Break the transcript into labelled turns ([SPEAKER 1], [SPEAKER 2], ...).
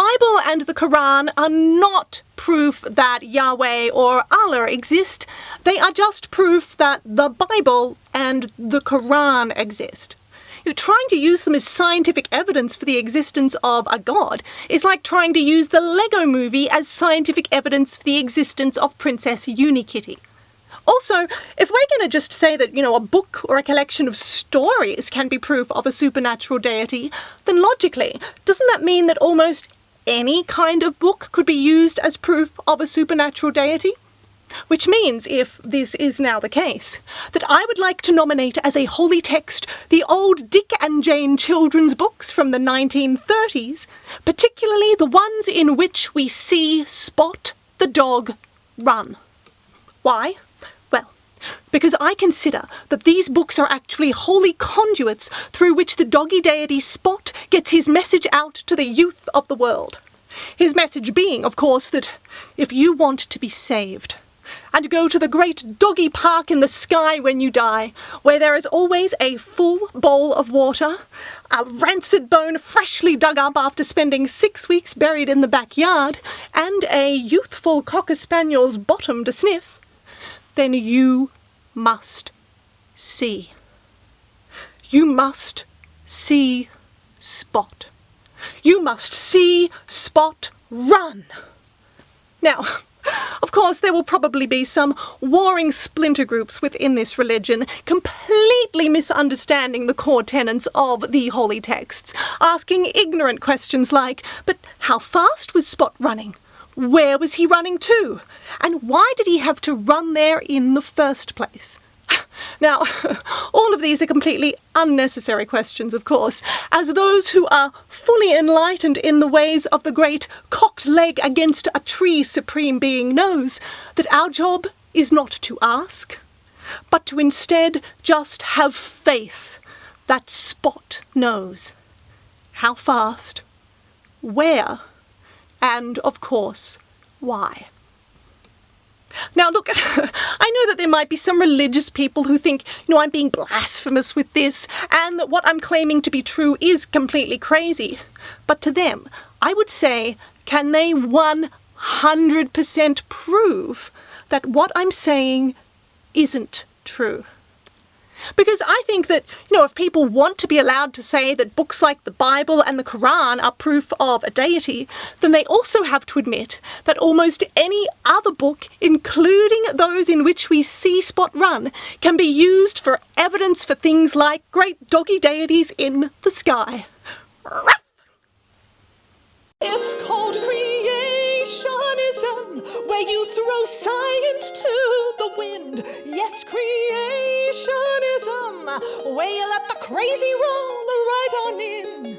[SPEAKER 1] Bible and the Quran are not proof that Yahweh or Allah exist. They are just proof that the Bible and the Quran exist. Trying to use them as scientific evidence for the existence of a god is like trying to use the Lego Movie as scientific evidence for the existence of Princess Unikitty. Also, if we're going to just say that, a book or a collection of stories can be proof of a supernatural deity, then logically, doesn't that mean that almost any kind of book could be used as proof of a supernatural deity? Which means, if this is now the case, that I would like to nominate as a holy text the old Dick and Jane children's books from the 1930s, particularly the ones in which we see Spot the dog run. Why? Well, because I consider that these books are actually holy conduits through which the doggy deity Spot gets his message out to the youth of the world. His message being, of course, that if you want to be saved, and go to the great doggy park in the sky when you die, where there is always a full bowl of water, a rancid bone freshly dug up after spending 6 weeks buried in the backyard, and a youthful cocker spaniel's bottom to sniff, then you must see. You must see Spot. You must see Spot run. Now, of course, there will probably be some warring splinter groups within this religion, completely misunderstanding the core tenets of the holy texts, asking ignorant questions like, but how fast was Spot running? Where was he running to? And why did he have to run there in the first place? Now, all of these are completely unnecessary questions, of course, as those who are fully enlightened in the ways of the great cocked leg against a tree supreme being knows that our job is not to ask, but to instead just have faith that Spot knows how fast, where, and, of course, why. Now, look, I know that there might be some religious people who think, I'm being blasphemous with this, and that what I'm claiming to be true is completely crazy. But to them, I would say, can they 100% prove that what I'm saying isn't true? Because I think that, if people want to be allowed to say that books like the Bible and the Quran are proof of a deity, then they also have to admit that almost any other book, including those in which we see Spot run, can be used for evidence for things like great doggy deities in the sky. It's called creationism, where you throw science to the wind. Yes, creationism, where you let the crazy roll right on in.